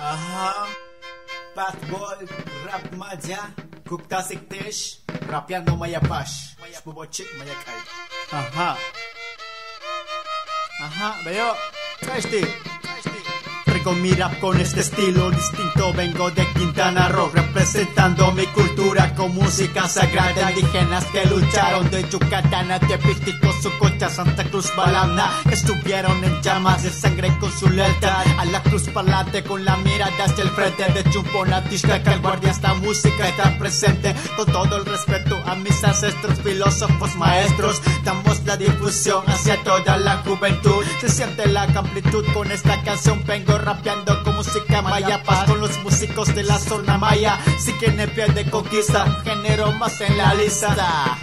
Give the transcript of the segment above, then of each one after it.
Aha, Fatboy, Rap Madja, Gupta Siktesh, Rapiano Mayapash, Shbubochik Mayakay. Ajá. Ajá, veo. Traigo mi rap con este estilo distinto, vengo de Quintana Roo, representando mi cultura con música sagrada. Indígenas que lucharon de Yucatán a Tepistico, Sococha, Santa Cruz, Balana, estuvieron en llamas de sangre con su lealtad a la cruz parlante, con la mirada hacia el frente. De Chumpón a Tixcaca, el guardia, esta música está presente. Con todo el respeto a mis ancestros, filósofos, maestros, damos la difusión hacia toda la juventud. Se siente la amplitud con esta canción, vengo rapeando con música maya, paz con los músicos de la zona maya. Si quieren pie de conquista, género más en la lista.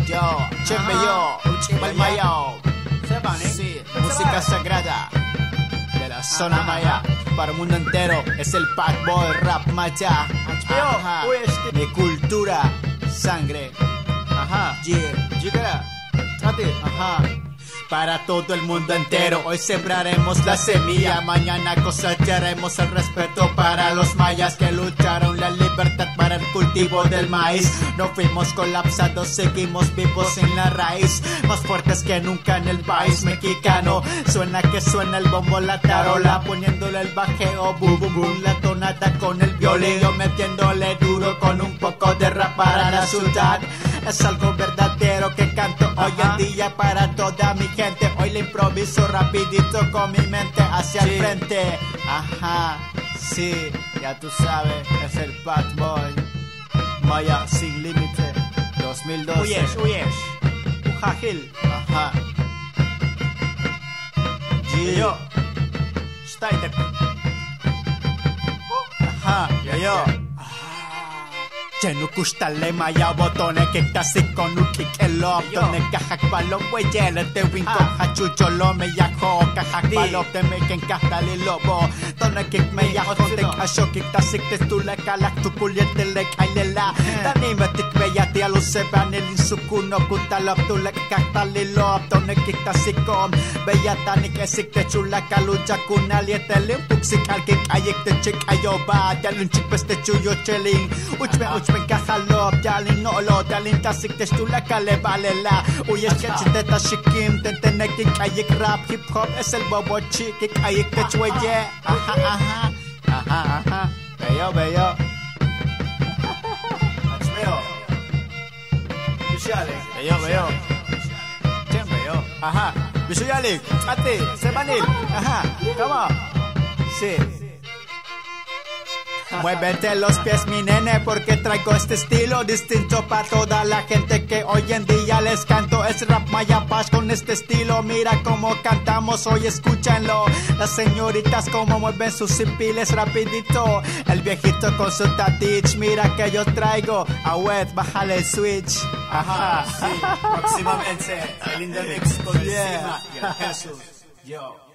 Yo, chepe yo, uchibal mayo. Sí, música sagrada de la zona maya para el mundo entero. Es el Fatboy Rap Maya. Ajá. Mi cultura, sangre. Ajá. Yeah. Ajá. Para todo el mundo entero, hoy sembraremos la semilla, mañana cosecharemos el respeto para los mayas que lucharon la libertad para el cultivo del maíz. No fuimos colapsados, seguimos vivos en la raíz, más fuertes que nunca en el país mexicano. Suena que suena el bombo, la tarola, poniéndole el bajeo, boom boom boom, la tonada con el violín, yo metiéndole duro con un poco de rap para la ciudad. Es algo verdadero que canto hoy en día para toda mi gente. Hoy le improviso rapidito con mi mente hacia el frente. Ajá, sí, ya tú sabes, es el Fatboy Maya sin límite 2012. Uyes, Ujajil. Ajá. Yo, Steiter. Ajá, yo. Lleno kustale maya botone que casi con un kick el up donde cajak palo huelle te winko hachucho lo me yajo cajak palo te me que encajale lobo donde kick me yajo te casho que casi te tu la calak tu culiente le kailela tani me tik me ya te lo se van el insukuno kutalo tu la cajale lob donde kick casi com bella tani que sik te chula kalucha kunaliete le puksik al que ayek te chik ayoba ya lunchik peste chuyo cheling uchme Cajalop, Yalin Nolo, Yalin Tasik, Testula, Kale, Balela, Uyes, Ketchiteta, Shikim, Tenteneki, Kayik Rap, Hip Hop, es el Bobo Chick, Kayik Techueye, ajá, bello. Bello. Chem, bello, ajá, Bishuyalik, Ati, Sebanil, ajá, come on, sí. Muévete los pies mi nene porque traigo este estilo distinto para toda la gente que hoy en día les canto. Es Rap Maya Paz con este estilo, mira cómo cantamos hoy, escúchanlo. Las señoritas como mueven sus cipiles rapidito, el viejito con su tatich, mira que yo traigo a wet, bájale el switch. Ajá, sí, próximamente el Indomix con Jesús. Yo.